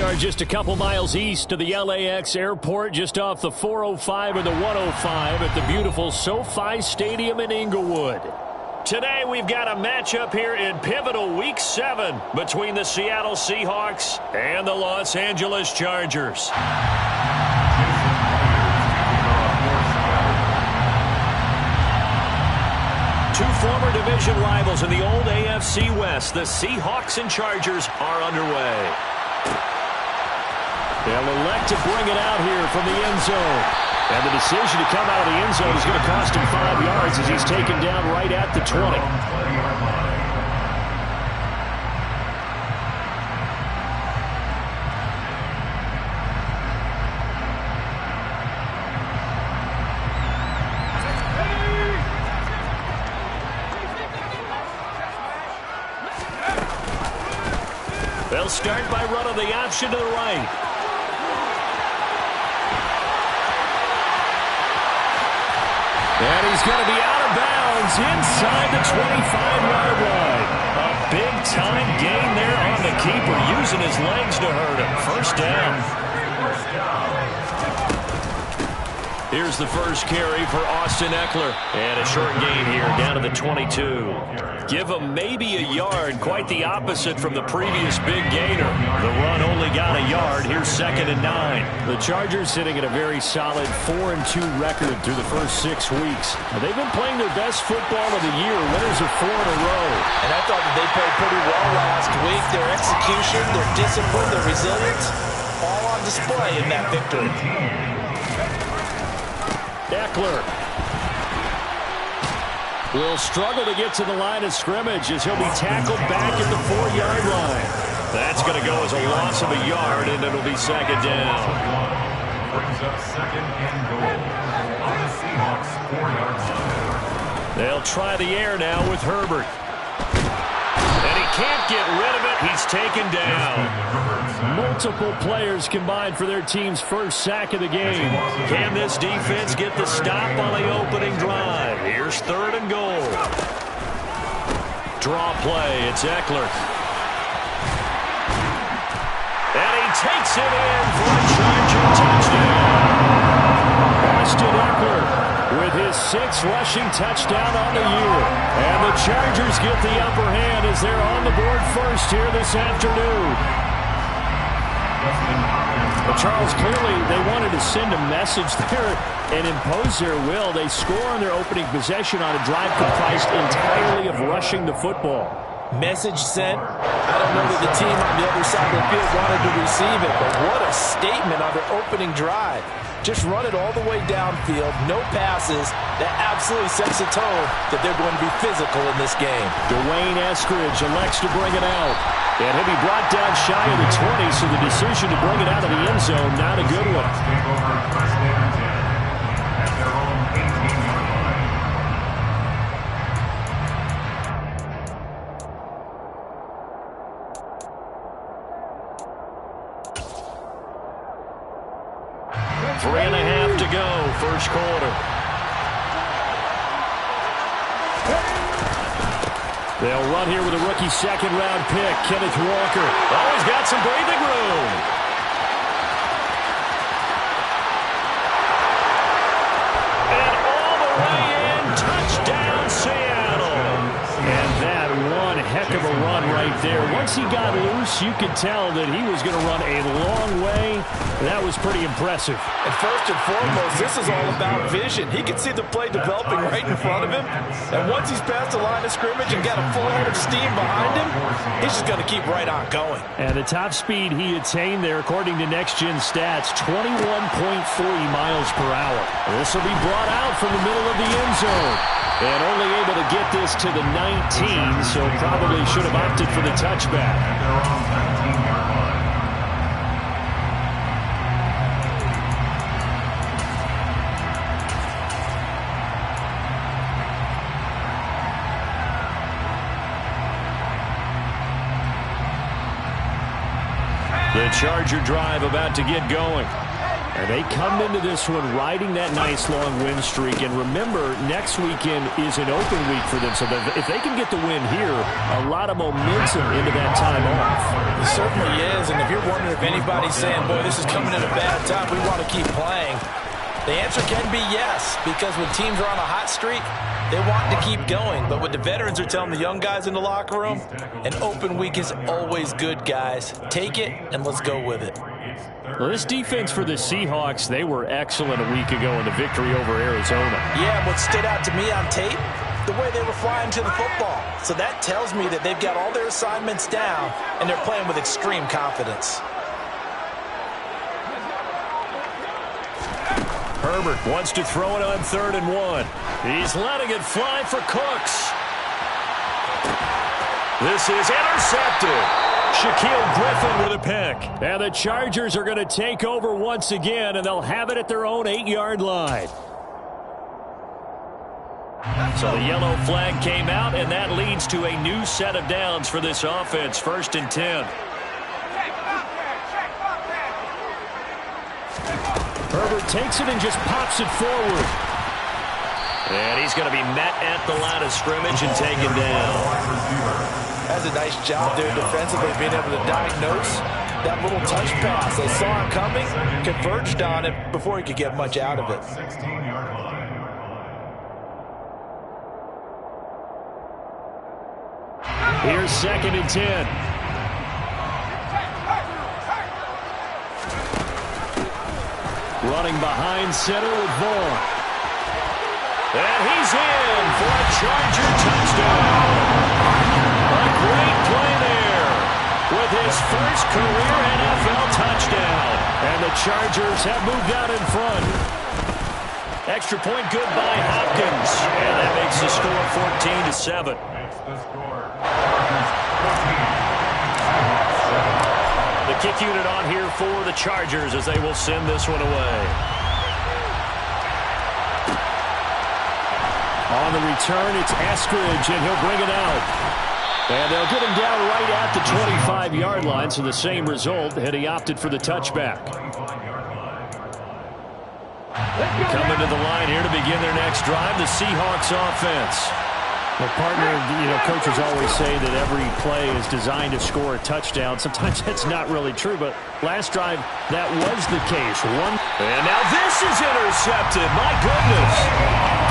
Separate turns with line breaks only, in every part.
are just a couple miles east of the LAX airport, just off the 405 or the 105 at the beautiful SoFi Stadium in Inglewood. Today we've got a matchup here in pivotal Week 7 between the Seattle Seahawks and the Los Angeles Chargers. Two former division rivals in the old AFC West, the Seahawks and Chargers, are underway. They'll elect to bring it out here from the end zone. And the decision to come out of the end zone is going to cost him 5 yards as he's taken down right at the 20. They'll start by running the option to the right. And he's going to be out of bounds inside the 25-yard line. A big-time gain there on the keeper, using his legs to hurt him. First down. Here's the first carry for Austin Eckler. And a short gain here down to the 22. Give him maybe a yard, quite the opposite from the previous big gainer. The run only got a yard. Here's 2nd and 9. The Chargers sitting at a very solid 4-2 record through the first 6 weeks. They've been playing their best football of the year, winners of 4 in a row.
And I thought that they played pretty well last week. Their execution, their discipline, their resilience, all on display in that victory.
Eckler will struggle to get to the line of scrimmage as he'll be tackled back at the 4-yard line. That's going to go as a loss of a yard, and it'll be 2nd down.
Brings up 2nd and goal on the Seahawks 4-yard line.
They'll try the air now with Herbert. And he can't get rid of it. He's taken down. Multiple players combined for their team's first sack of the game. Can this defense get the stop on the opening drive? Here's 3rd and goal. Draw play. It's Eckler. And he takes it in for a Charger touchdown. Austin Eckler with his 6th rushing touchdown on the year. And the Chargers get the upper hand as they're on the board first here this afternoon. But Charles, clearly they wanted to send a message there and impose their will. They score on their opening possession on a drive comprised entirely of rushing the football.
Message sent. I don't know that the team on the other side of the field wanted to receive it, but what a statement on their opening drive. Just run it all the way downfield, no passes. That absolutely sets the tone that they're going to be physical in this game.
Dwayne Eskridge elects to bring it out. And he'll be brought down shy of the 20, so the decision to bring it out of the end zone, not a good one. Three and a half to go, first quarter. They'll run here with a rookie 2nd-round pick, Kenneth Walker. Oh, he's got some breathing room. And all the way in, touchdown Seattle. And that one heck of a run right there. Once he got loose, you could tell that he was going to run a long way. That was pretty impressive.
And first and foremost, this is all about vision. He can see the play developing right in front of him. And once he's past the line of scrimmage and got a full head of steam behind him, he's just going to keep right on going.
And the top speed he attained there, according to Next Gen Stats, 21.3 miles per hour. This will be brought out from the middle of the end zone. And only able to get this to the 19, so probably should have opted for the touchback. The Charger drive about to get going. And they come into this one riding that nice long win streak. And remember, next weekend is an open week for them. So if they can get the win here, a lot of momentum into that time off.
It certainly is. And if you're wondering if anybody's saying, boy, this is coming at a bad time, we want to keep playing, the answer can be yes. Because when teams are on a hot streak, they want to keep going. But what the veterans are telling the young guys in the locker room, an open week is always good, guys. Take it and let's go with it.
Well, this defense for the Seahawks, they were excellent a week ago in the victory over Arizona.
Yeah, what stood out to me on tape, the way they were flying to the football. So that tells me that they've got all their assignments down, and they're playing with extreme confidence.
Herbert wants to throw it on 3rd and 1. He's letting it fly for Cooks. This is intercepted. Shaquille Griffin with a pick. And the Chargers are going to take over once again, and they'll have it at their own 8-yard line. So the yellow flag came out, and that leads to a new set of downs for this offense. 1st and 10. Herbert takes it and just pops it forward. And he's going to be met at the line of scrimmage and taken down.
That's a nice job there defensively, being able to diagnose that little touch pass. They saw him coming, converged on it before he could get much out of it.
16-yard line.
Here's 2nd and 10. Running behind center with Vaughn. And he's in for a Charger touchdown. A great play there with his first career NFL touchdown. And the Chargers have moved out in front. Extra point good by Hopkins. And that makes the score 14-7.
Makes the score.
The kick unit on here for the Chargers as they will send this one away. On the return, it's Eskridge, and he'll bring it out. And they'll get him down right at the 25-yard line, so the same result had he opted for the touchback. Coming to the line here to begin their next drive, the Seahawks offense. Well, partner, coaches always say that every play is designed to score a touchdown. Sometimes that's not really true, but last drive, that was the case. And now this is intercepted. My goodness.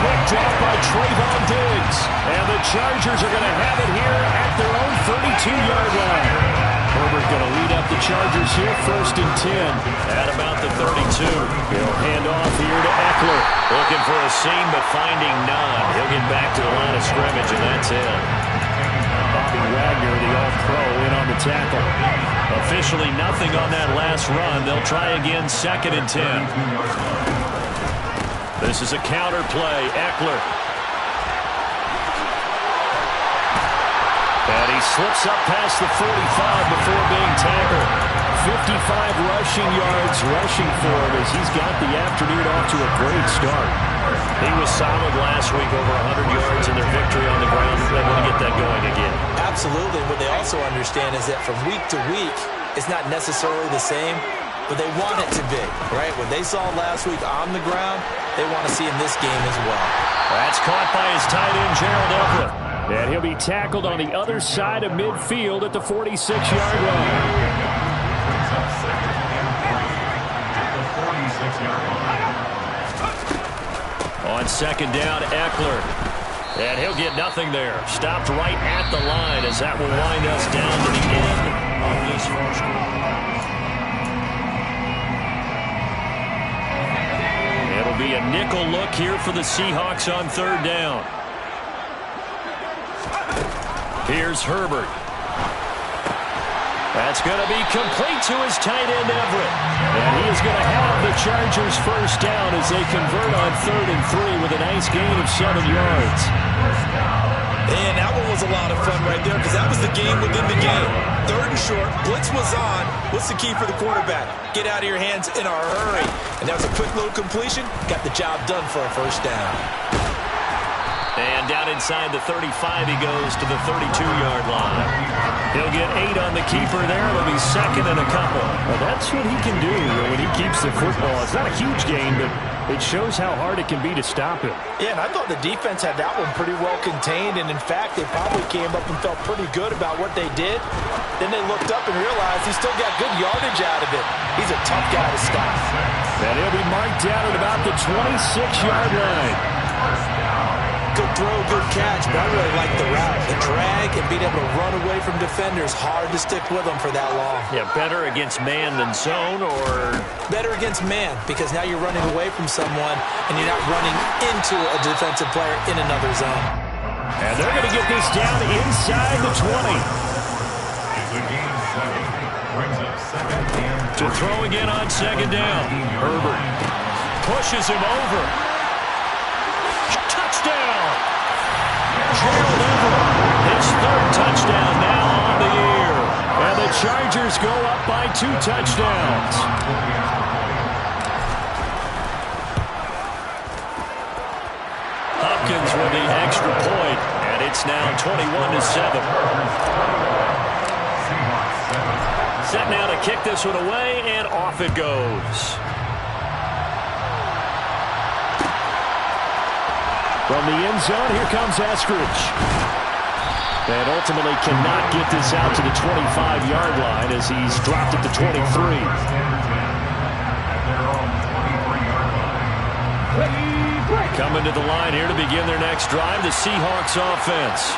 Picked off by Trayvon Diggs. And the Chargers are going to have it here at their own 32-yard line. Herbert going to lead up the Chargers here, 1st and 10. At about the 32. He'll hand off here to Eckler. Looking for a seam, but finding none. He'll get back to the line of scrimmage, and that's it. Bobby Wagner, the All-Pro, in on the tackle. Officially nothing on that last run. They'll try again, 2nd and 10. This is a counter play. Eckler. And he slips up past the 45 before being tackled. 55 rushing yards rushing for him as he's got the afternoon off to a great start. He was solid last week, over 100 yards in their victory on the ground. They want to get that going again.
Absolutely. What they also understand is that from week to week, it's not necessarily the same, but they want it to be, right? What they saw last week on the ground, they want to see in this game as well.
That's caught by his tight end, Gerald Everett. And he'll be tackled on the other side of midfield at the 46-yard line. On 2nd down, Eckler. And he'll get nothing there. Stopped right at the line as that will wind us down to the end of this first quarter. It'll be a nickel look here for the Seahawks on 3rd down. Here's Herbert. That's going to be complete to his tight end, Everett. And he is going to have the Chargers first down as they convert on 3rd and 3 with a nice gain of 7 yards.
And that one was a lot of fun right there because that was the game within the game. 3rd and short, blitz was on. What's the key for the quarterback? Get out of your hands in a hurry. And that was a quick little completion. Got the job done for a first down.
And down inside the 35, he goes to the 32-yard line. He'll get 8 on the keeper there. It'll be second and a couple.
Well, that's what he can do when he keeps the football. It's not a huge gain, but it shows how hard it can be to stop him.
Yeah, and I thought the defense had that one pretty well contained, and in fact, they probably came up and felt pretty good about what they did. Then they looked up and realized he still got good yardage out of it. He's a tough guy to stop.
And he'll be marked down at about the 26-yard line.
Good throw, good catch, but I really like the route. The drag and being able to run away from defenders, hard to stick with them for that long.
Yeah, better against man than zone, or?
Better against man, because now you're running away from someone and you're not running into a defensive player in another zone.
And they're going to get this down inside the 20.
To throw again on second down. Herbert pushes him over. Touchdown! Gerald Everett, his third touchdown now on the year. And the Chargers go up by 2 touchdowns. Hopkins with the extra point, and it's now 21-7. Set now to kick this one away, and off it goes.
From the end zone, here comes Eskridge. And ultimately cannot get this out to the 25-yard line as he's dropped it to 23.
Coming to the line here to begin their next drive, the Seahawks offense.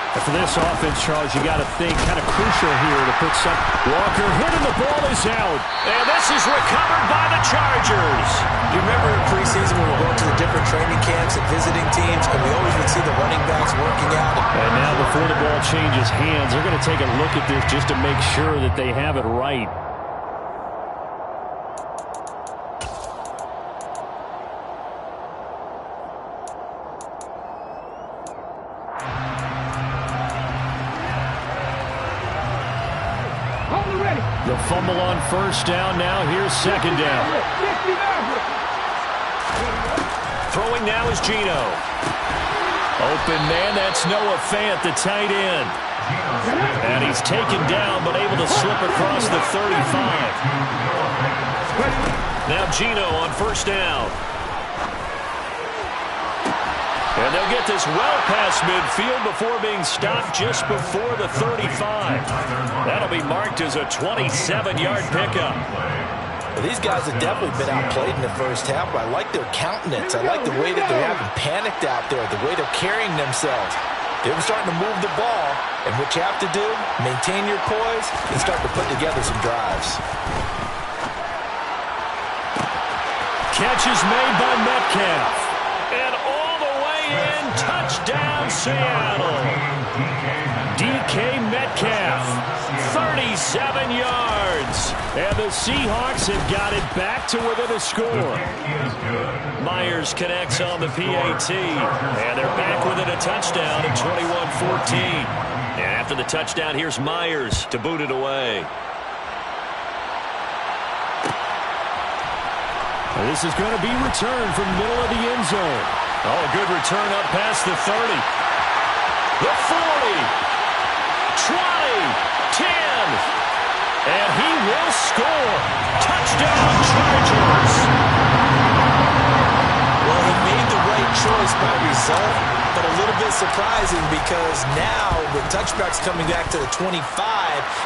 And for this offense, Charles, you got to think kind of crucial here to put some.
Walker hit and the ball is out. And this is recovered by the Chargers.
You remember in preseason when we were going to the different training camps and visiting teams, and we always would see the running backs working out.
And now before the ball changes hands, they're going to take a look at this just to make sure that they have it right.
The fumble on first down. Now here's second down. Throwing now is Geno. Open man, that's Noah Fant, the tight end. And he's taken down, but able to slip across the 35. Now Geno on first down. And they'll get this well past midfield before being stopped just before the 35. That'll be marked as a 27-yard pickup.
Well, these guys have definitely been outplayed in the first half, but I like their countenance. I like the way that they haven't panicked out there, the way they're carrying themselves. They're starting to move the ball, and what you have to do, maintain your poise and start to put together some drives.
Catch is made by Metcalf. And all the way in, touchdown Seattle. DK Metcalf, 37 yards. And the Seahawks have got it back to within a score. Myers connects on the PAT. And they're back within a touchdown at 21-14. And after the touchdown, here's Myers to boot it away.
This is going to be returned from the middle of the end zone.
Oh, good return up past the 30. The 40. 20. 10. And he will score. Touchdown, Chargers.
Well, he made the right choice by result, but a little bit surprising because now the touchback's coming back to the 25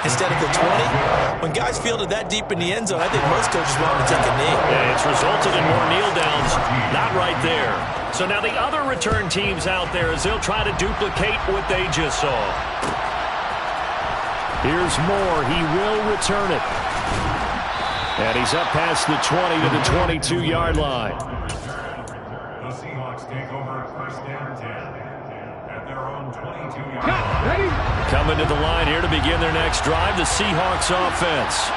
instead of the 20. When guys fielded that deep in the end zone, I think most coaches want to take a knee.
Yeah, it's resulted in more kneel downs. Not right there. So now the other return teams out there as they'll try to duplicate what they just saw.
Here's Moore. He will return it. And he's up past the 20 to the 22-yard line.
The Seahawks take over first down 10 at their own 22-yard line.
Coming to the line here to begin their next drive, the Seahawks offense.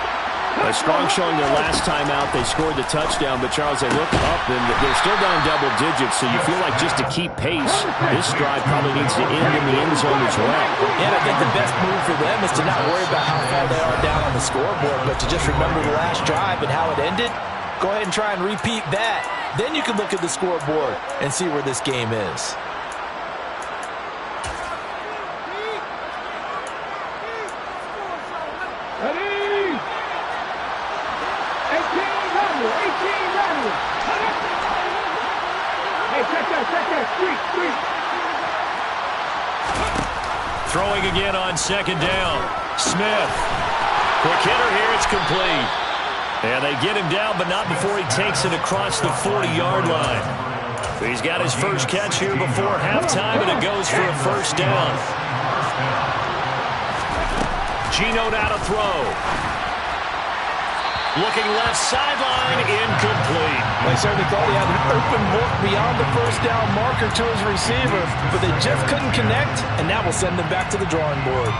A strong showing their last time out. They scored the touchdown, but Charles, they look up and they're still down double digits, so you feel like just to keep pace, this drive probably needs to end in the end zone as well.
And I think the best move for them is to not worry about how far they are down on the scoreboard, but to just remember the last drive and how it ended. Go ahead and try and repeat that. Then you can look at the scoreboard and see where this game is.
Throwing again on second down. Smith. Quick hitter here. It's complete. And they get him down, but not before he takes it across the 40-yard line. He's got his first catch here before halftime, and it goes for a first down. Geno now to throw. Looking left sideline, incomplete.
They certainly thought he had an open look beyond the first down marker to his receiver, but they just couldn't connect, and that will send them back to the drawing board.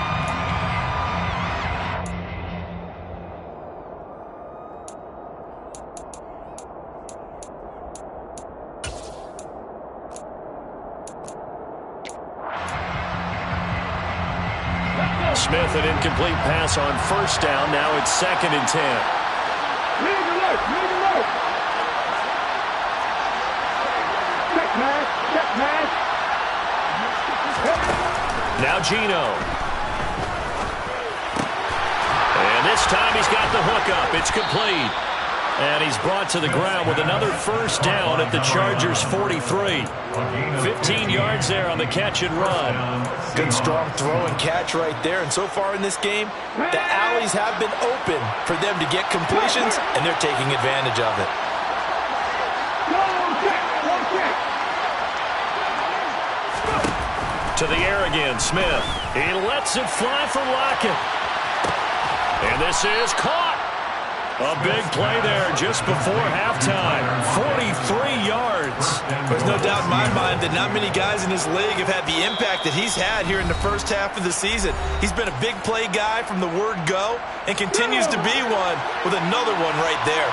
Smith, an incomplete pass on first down. Now it's 2nd and 10. Now Geno. And this time he's got the hookup. It's complete. And he's brought to the ground with another first down at the Chargers' 43. 15 yards there on the catch and run.
Good strong throw and catch right there. And so far in this game, the alleys have been open for them to get completions, and they're taking advantage of it.
To the air again, Smith. He lets it fly for Lockett. And this is caught. A big play there just before halftime. 43 yards.
There's no doubt in my mind that not many guys in this league have had the impact that he's had here in the first half of the season. He's been a big play guy from the word go and continues to be one with another one right there.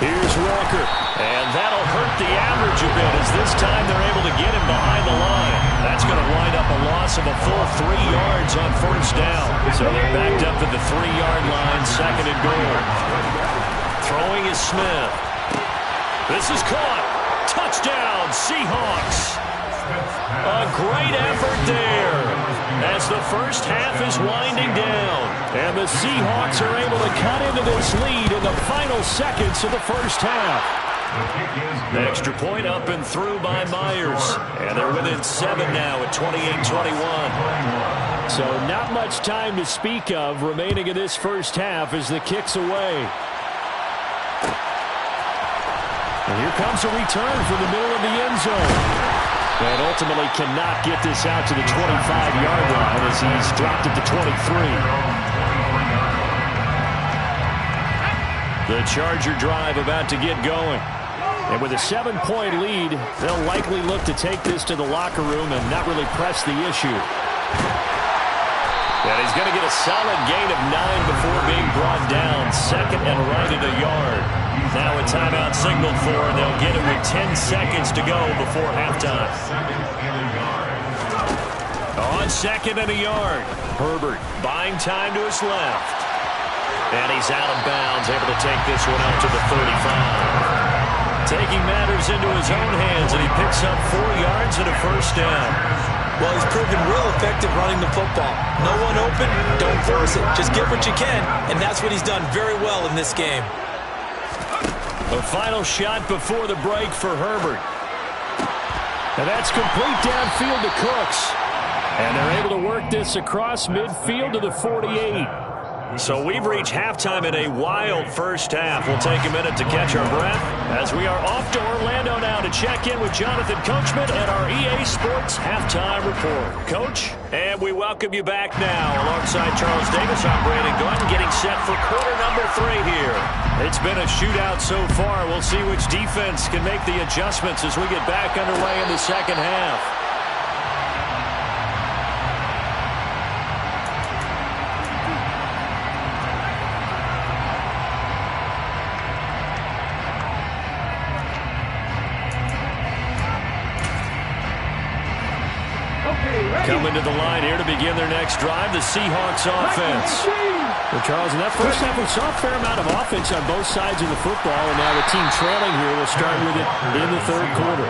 Here's Walker, and that'll hurt the average a bit as this time they're able to get him behind the line. That's going to wind up a loss of a full 3 yards on first down. So they're backed up at the 3-yard line, 2nd and goal. Throwing is Smith. This is caught. Touchdown, Seahawks. A great effort there as the first half is winding down. And the Seahawks are able to cut into this lead in the final seconds of the first half. The extra point up and through by Myers. And they're within 7 now at 28-21.
So not much time to speak of remaining in this first half as the kick's away. And here comes a return from the middle of the end zone. And ultimately cannot get this out to the 25-yard line as he's dropped at the 23.
The Charger drive about to get going.
And with a 7-point lead, they'll likely look to take this to the locker room and not really press the issue.
And he's going to get a solid gain of 9 before being brought down. 2nd and right at a yard. Now a timeout signaled for, and they'll get it with 10 seconds to go before halftime. On 2nd and a yard. Herbert buying time to his left. And he's out of bounds, able to take this one out to the 35. Taking matters into his own hands, and he picks up 4 yards and a first down.
Well, he's proven real effective running the football. No one open, don't force it. Just get what you can, and that's what he's done very well in this game.
The final shot before the break for Herbert.
And that's complete downfield to Cooks. And they're able to work this across midfield to the 48.
So we've reached halftime in a wild first half. We'll take a minute to catch our breath as we are off to Orlando now to check in with Jonathan Coachman at our EA Sports Halftime Report. Coach, and we welcome you back now alongside Charles Davis, I'm Brandon Gordon, getting set for quarter number 3 here. It's been a shootout so far. We'll see which defense can make the adjustments as we get back underway in the second half. Coming to the line here to begin their next drive, the Seahawks offense.
Well, Charles, in that first half, we saw a fair amount of offense on both sides of the football, and now the team trailing here will start with it in the third quarter.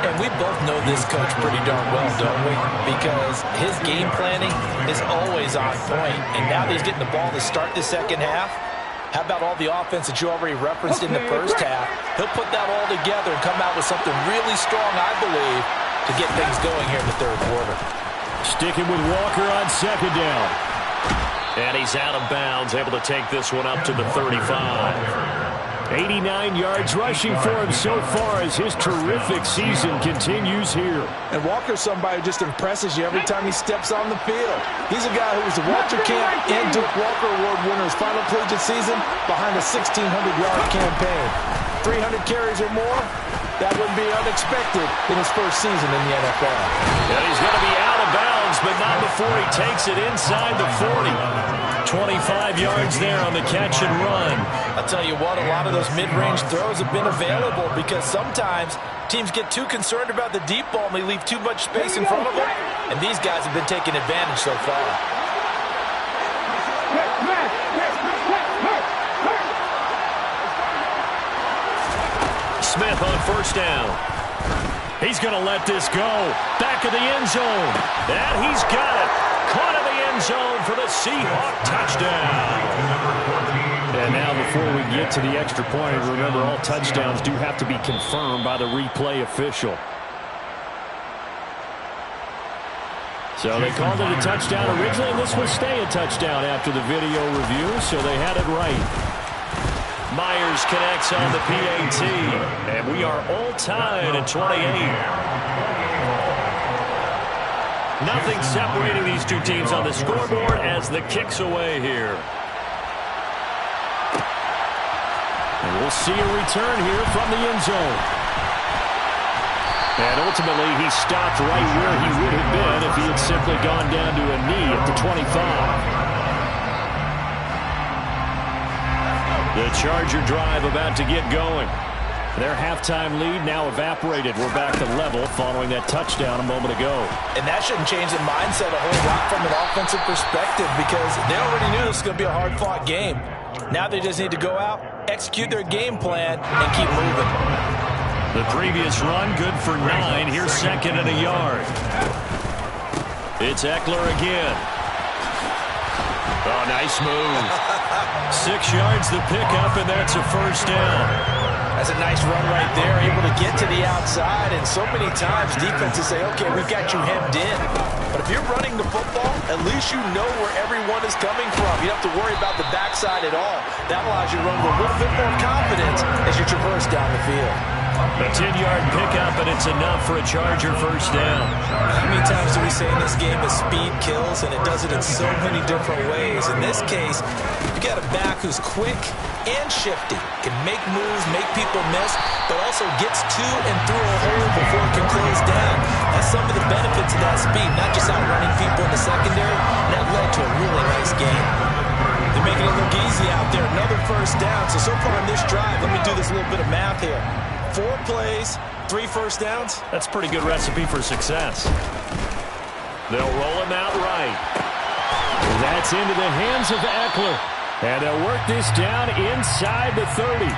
And we both know this coach pretty darn well, don't we? Because his game planning is always on point. And now that he's getting the ball to start the second half, how about all the offense that you already referenced in the first half? He'll put that all together and come out with something really strong, I believe, to get things going here in the third quarter.
Sticking with Walker on second down.
And he's out of bounds, able to take this one up to the 35.
89 yards rushing for him so far as his terrific season continues here.
And Walker's somebody who just impresses you every time he steps on the field. He's a guy who was the Walter Camp and Duke Walker Award winner's final collegiate season behind a 1,600-yard campaign. 300 carries or more, that wouldn't be unexpected in his first season in the NFL.
And he's going to be out of bounds, but not before he takes it inside the 40. 25 yards there on the catch and run.
I'll tell you what, a lot of those mid-range throws have been available because sometimes teams get too concerned about the deep ball and they leave too much space in front of them. And these guys have been taking advantage so far.
Smith on first down. He's going to let this go. Back of the end zone. And he's got it. Caught in the end zone for the Seahawks touchdown.
And now before we get to the extra point, remember all touchdowns do have to be confirmed by the replay official. So they called it a touchdown originally, and this will stay a touchdown after the video review, so they had it right.
Myers connects on the PAT, and we are all tied at 28. Nothing separating these two teams on the scoreboard as the kick's away here.
And we'll see a return here from the end zone. And ultimately, he stopped right where he would have been if he had simply gone down to a knee at the 25.
The Charger drive about to get going.
Their halftime lead now evaporated. We're back to level following that touchdown a moment ago.
And that shouldn't change the mindset a whole lot from an offensive perspective because they already knew this was going to be a hard-fought game. Now they just need to go out, execute their game plan, and keep moving.
The previous run, good for 9. Here's second and a yard. It's Eckler again. Oh, nice move. 6 yards the pickup, and that's a first down.
That's a nice run right there, able to get to the outside, and so many times defenses say, okay, we've got you hemmed in. But if you're running the football, at least you know where everyone is coming from. You don't have to worry about the backside at all. That allows you to run with a little bit more confidence as you traverse down the field.
A 10-yard pickup, and it's enough for a Charger first down.
How many times do we say in this game that speed kills, and it does it in so many different ways? In this case, you got a back who's quick and shifty, can make moves, make people miss, but also gets to and through a hole before it can close down. That's some of the benefits of that speed, not just outrunning people in the secondary. That led to a really nice game. They're making it look easy out there. Another first down. So far in this drive, let me do this little bit of math here. 4 plays, 3 first downs.
That's a pretty good recipe for success. They'll roll him out right.
That's into the hands of Eckler. And they'll work this down inside the 30.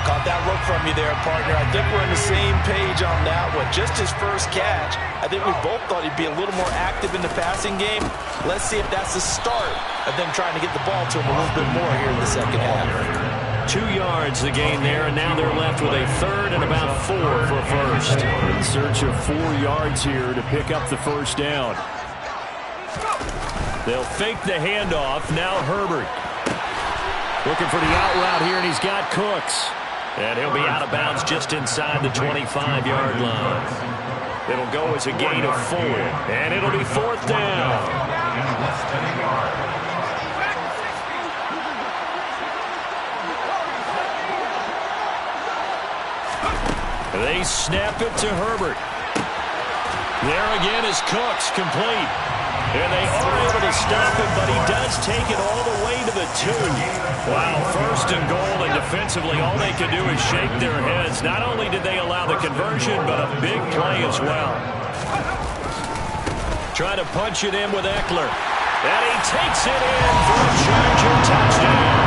Caught that look from you there, partner. I think we're on the same page on that one. Just his first catch. I think we both thought he'd be a little more active in the passing game. Let's see if that's the start of them trying to get the ball to him a little bit more here in the second half.
2 yards the gain there, and now they're left with a third and about 4 for a first.
In search of 4 yards here to pick up the first down.
They'll fake the handoff. Now Herbert. Looking for the out route here, and he's got Cooks. And he'll be out of bounds just inside the 25-yard line. It'll go as a gain of 4, and it'll be fourth down. They snap it to Herbert. There again is Cooks, complete. And they are able to stop him, but he does take it all the way to the 2. Wow, first and goal, and defensively all they can do is shake their heads. Not only did they allow the conversion, but a big play as well. Trying to punch it in with Eckler. And he takes it in for a Charger touchdown.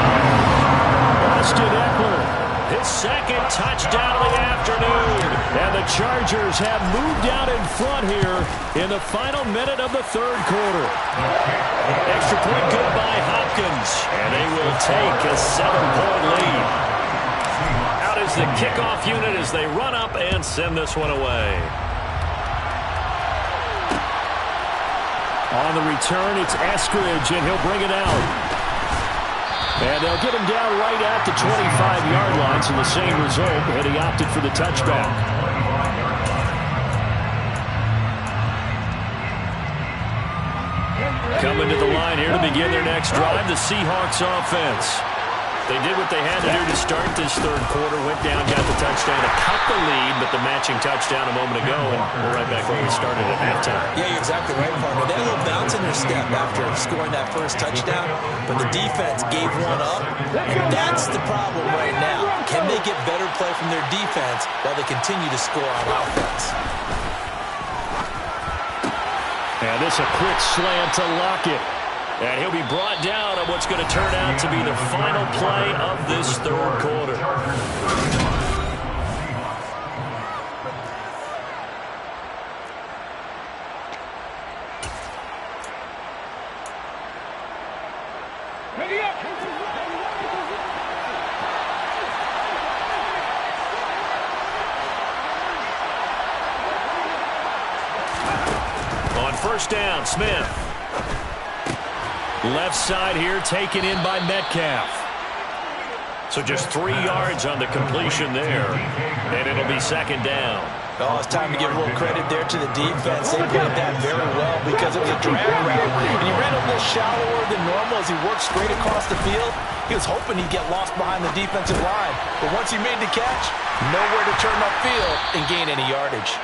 Austin Eckler, his second touchdown of the afternoon. And the Chargers have moved out in front here in the final minute of the third quarter. Extra point good by Hopkins. And they will take a 7-point lead. Out is the kickoff unit as they run up and send this one away. On the return, it's Eskridge, and he'll bring it out. And they'll get him down right at the 25-yard line, so the same result, and he opted for the touchback. Coming to the line here to begin their next drive, the Seahawks offense. They did what they had to do to start this third quarter, went down, got the touchdown to cut the lead, but the matching touchdown a moment ago, and we're right back where we started at halftime.
Yeah, you're exactly right, partner. They had a little bounce in their step after scoring that first touchdown, but the defense gave one up, and that's the problem right now. Can they get better play from their defense while they continue to score on offense?
And this a quick slant to Lockett. And he'll be brought down on what's going to turn out to be the final play of this third quarter. On first down, Smith. Left side here taken in by Metcalf. So just 3 yards on the completion there. And it'll be second down.
Oh, it's time to give a little credit there to the defense. They played that very well because it was a drag route. And he ran a little shallower than normal as he worked straight across the field. He was hoping he'd get lost behind the defensive line. But once he made the catch, nowhere to turn upfield and gain any yardage.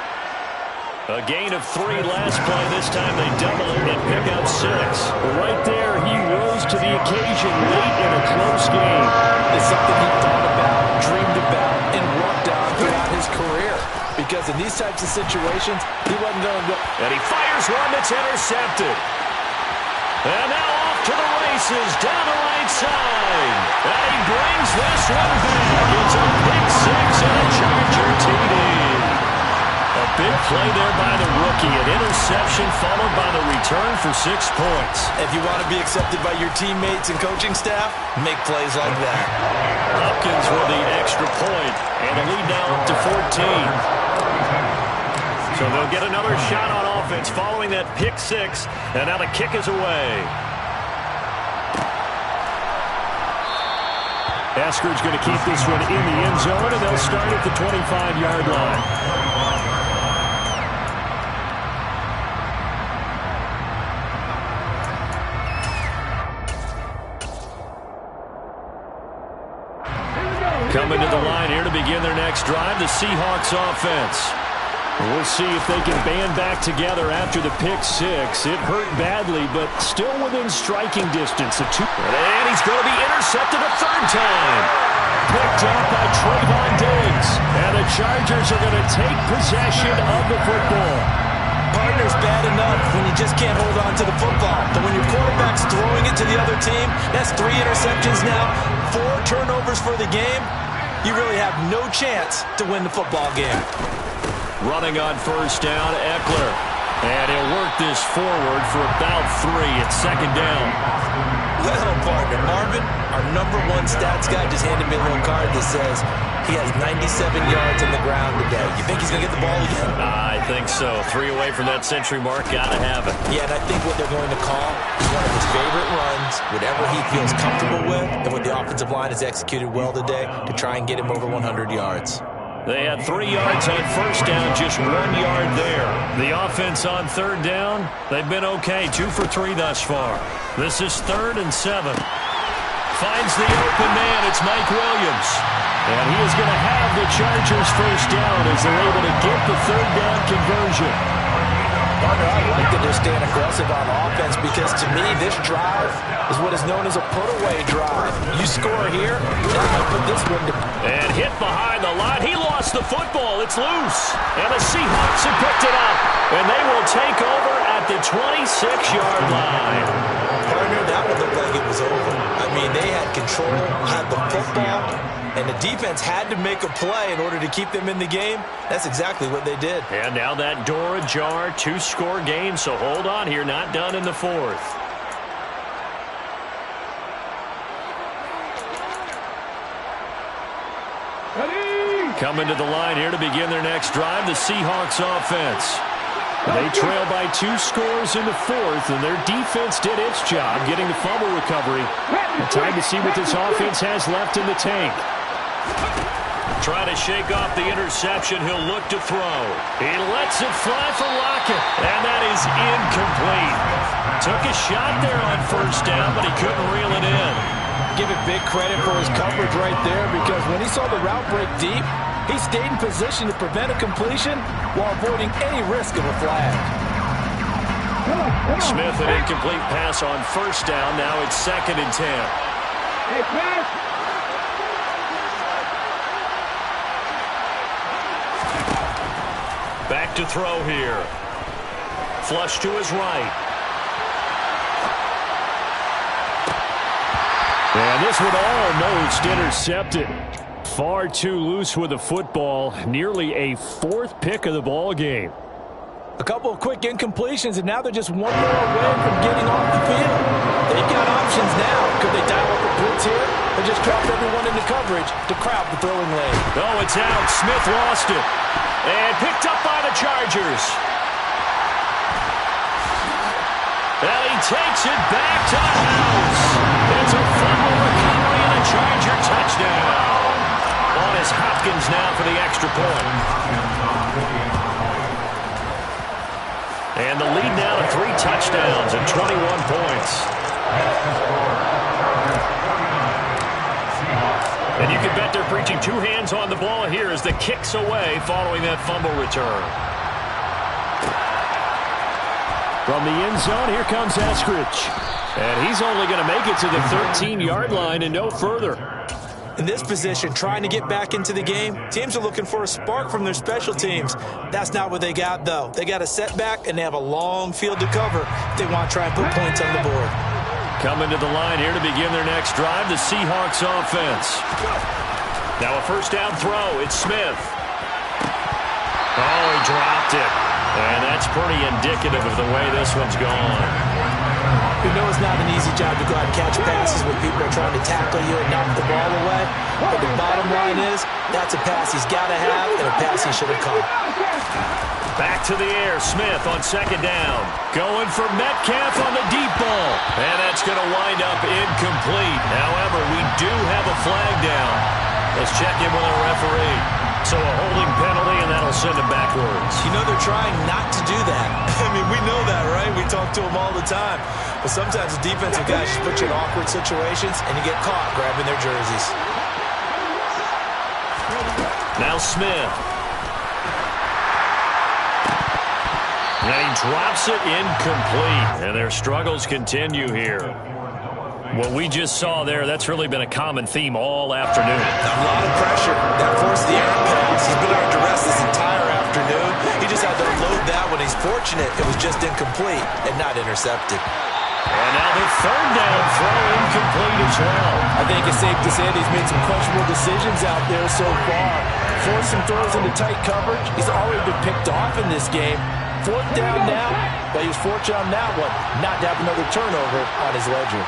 A gain of 3 last play. This time they double it and pick up 6.
Right there, he rose to the occasion late in a close game.
It's something he thought about, dreamed about, and worked on throughout his career. Because in these types of situations, he wasn't going to go.
And he fires one that's intercepted. And now off to the races, down the right side. And he brings this one back. It's a pick 6 and a Charger TD. A big play there by the rookie. An interception followed by the return for 6 points.
If you want to be accepted by your teammates and coaching staff, make plays like that.
Hopkins with the extra point, and the lead now up to 14. So they'll get another shot on offense following that pick 6, and now the kick is away. Eskridge going to keep this one in the end zone, and they'll start at the 25-yard line. Coming to the line here to begin their next drive, the Seahawks offense. We'll see if they can band back together after the pick 6. It hurt badly, but still within striking distance. And he's going to be intercepted a third time. Picked up by Trayvon Diggs. And the Chargers are going to take possession of the football.
Partner's bad enough when you just can't hold on to the football. But when your quarterback's throwing it to the other team, that's 3 interceptions now, 4 turnovers for the game. You really have no chance to win the football game.
Running on first down, Eckler. And he'll work this forward for about 3. It's second down.
Well, partner, Marvin, our #1 stats guy just handed me a little card that says he has 97 yards on the ground today. You think he's going to get the ball again?
I think so. 3 away from that century mark. Got to have it.
Yeah, and I think what they're going to call is one of his favorite runs, whatever he feels comfortable with, and what the offensive line has executed well today to try and get him over 100 yards.
They had 3 yards on first down, just 1 yard there. The offense on third down, they've been okay. 2 for 3 thus far. This is 3rd and 7. Finds the open man. It's Mike Williams. And he is going to have the Chargers first down as they're able to get the 3rd down conversion.
Partner, I like that they're staying aggressive on offense because, to me, this drive is what is known as a put-away drive. You score here, now I put this one to...
And hit behind the line. He lost the the football. It's loose. And the Seahawks have picked it up. And they will take over at the 26-yard line.
Partner, that would look like it was over. I mean, they had control, had the football, and the defense had to make a play in order to keep them in the game. That's exactly what they did.
And now that door ajar, 2-score game, so hold on here, not done in the fourth. Coming to the line here to begin their next drive, the Seahawks offense. They trail by 2 scores in the fourth, and their defense did its job getting the fumble recovery. Time to see what this offense has left in the tank. Trying to shake off the interception. He'll look to throw. He lets it fly for Lockett, and that is incomplete. Took a shot there on first down, but he couldn't reel it in.
Give it big credit for his coverage right there, because when he saw the route break deep, he stayed in position to prevent a completion while avoiding any risk of a flag.
Smith, an incomplete pass on first down. Now it's 2nd and 10. Back to throw here. Flush to his right.
And this one almost intercepted. Far too loose with the football. Nearly a 4th pick of the ball game.
A couple of quick incompletions, and now they're just one more away from getting off the field. They've got options now. Could they dial up a blitz here, or just drop everyone into coverage to crowd the throwing lane?
Oh, it's out. Smith lost it. And picked up by the Chargers. And he takes it back to the house. It's a fumble recovery and a Charger touchdown. On is Hopkins now for the extra point. And the lead now to 3 touchdowns and 21 points. And you can bet they're preaching 2 hands on the ball here as the kick's away following that fumble return.
From the end zone, here comes Eskridge. And he's only going to make it to the 13-yard line and no further.
In this position, trying to get back into the game, teams are looking for a spark from their special teams. That's not what they got, though. They got a setback, and they have a long field to cover if they want to try and put points on the board.
Coming to the line here to begin their next drive, the Seahawks offense. Now a first down throw. It's Smith. Oh, he dropped it. And that's pretty indicative of the way this one's gone.
We know it's not an easy job to go out and catch passes when people are trying to tackle you and knock the ball away. But the bottom line is, that's a pass he's got to have and a pass he should have caught.
Back to the air. Smith on 2nd down. Going for Metcalf on the deep ball. And that's going to wind up incomplete. However, we do have a flag down. Let's check in with our referee. So a holding penalty, and that'll send him backwards.
You know, they're trying not to do that. I mean, we know that, right? We talk to them all the time. But sometimes the defensive guys just put you in awkward situations, and you get caught grabbing their jerseys.
Now Smith. And he drops it incomplete. And their struggles continue here. What we just saw there, that's really been a common theme all afternoon.
A lot of pressure. That forced the errant pass. He's been under duress this entire afternoon. He just had to unload that when he's fortunate. It was just incomplete and not intercepted.
And now the 3rd down throw incomplete as well.
I think it's safe to say that he's made some questionable decisions out there so far. Forced some throws into tight coverage. He's already been picked off in this game. 4th down now, but he was fortunate on that one not to have another turnover on his ledger.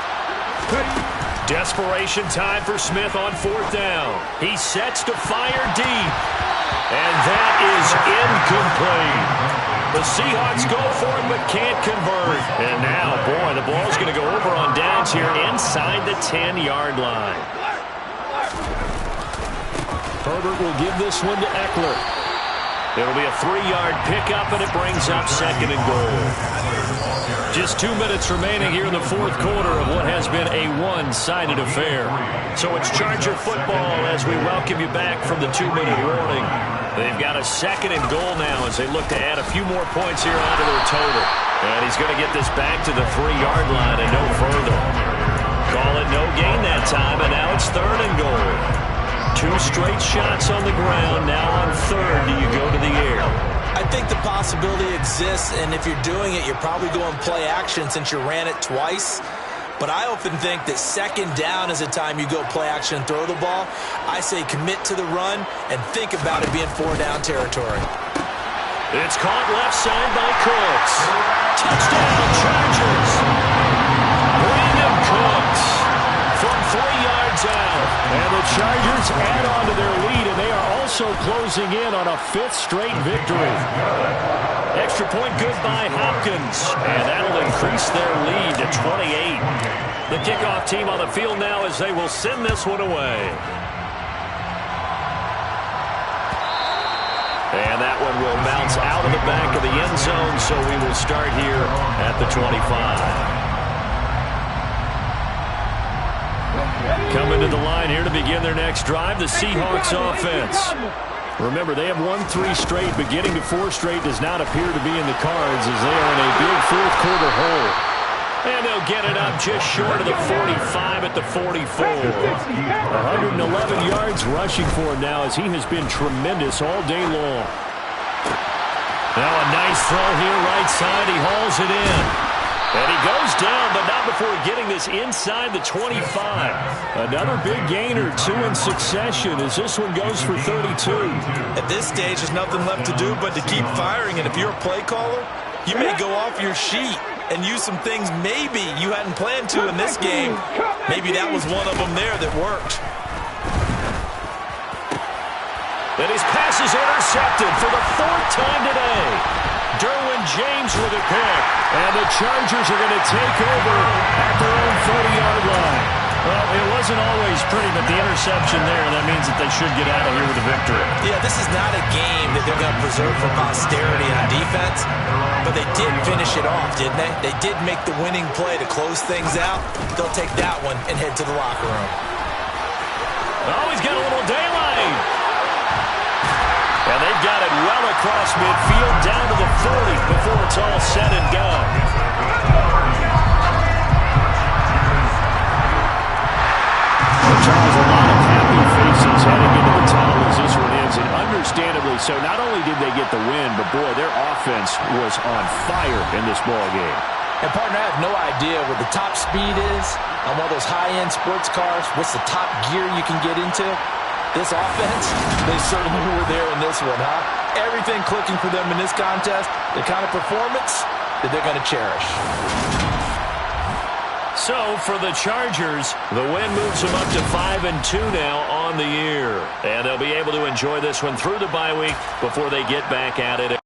Desperation time for Smith on 4th down. He sets to fire deep. And that is incomplete. The Seahawks go for it but can't convert. And now, boy, the ball's going to go over on downs here inside the 10-yard line.
Herbert will give this one to Eckler.
It'll be a 3-yard pickup, and it brings up 2nd and goal. Just 2 minutes remaining here in the 4th quarter of what has been a one-sided affair. So it's Charger football as we welcome you back from the 2-minute warning. They've got a 2nd and goal now as they look to add a few more points here onto their total. And he's going to get this back to the 3-yard line and no further. Call it no gain that time, and now it's 3rd and goal. 2 straight shots on the ground. Now on 3rd, do you go to the air?
I think the possibility exists, and if you're doing it, you're probably going play action since you ran it twice. But I often think that 2nd down is the time you go play action and throw the ball. I say commit to the run and think about it being 4-down territory.
It's caught left side by Cooks. Touchdown, Chargers. Brandon Cooks from 3 yards out.
And the Chargers add on to their lead, and they are also closing in on a 5th straight victory.
Extra point good by Hopkins. And that'll increase their lead to 28. The kickoff team on the field now as they will send this one away. And that one will bounce out of the back of the end zone, so we will start here at the 25. Coming to the line here to begin their next drive, the Seahawks offense. Remember, they have won 3 straight, but getting to 4 straight does not appear to be in the cards as they are in a big 4th quarter hole. And they'll get it up just short of the 45 at the 44. 111 yards rushing for him now as he has been tremendous all day long. Now a nice throw here right side. He hauls it in. And he goes down, but not before getting this inside the 25. Another big gainer, 2 in succession as this one goes for 32.
At this stage, there's nothing left to do but to keep firing. And if you're a play caller, you may go off your sheet and use some things maybe you hadn't planned to in this game. Maybe that was one of them there that worked.
And his pass is intercepted for the 4th time today. Derwin James with a pick.
And the Chargers are going to take over at their own 40-yard line.
Well, it wasn't always pretty, but the interception there, that means that they should get out of here with a victory.
Yeah, this is not a game that they're going to preserve for posterity on defense, but they did finish it off, didn't they? They did make the winning play to close things out. They'll take that one and head to the locker room.
Oh, he's got a little daylight. And they've got it well across midfield down to the 40 before it's all said and done.
Charles, a lot of happy faces heading into the tunnel as this one ends, and understandably so. Not only did they get the win, but boy, their offense was on fire in this ball game.
And partner, I have no idea what the top speed is on one of those high-end sports cars. What's the top gear you can get into? This offense, they certainly were there in this one, huh? Everything clicking for them in this contest, the kind of performance that they're going to cherish.
So for the Chargers, the win moves them up to 5-2 now on the year. And they'll be able to enjoy this one through the bye week before they get back at it.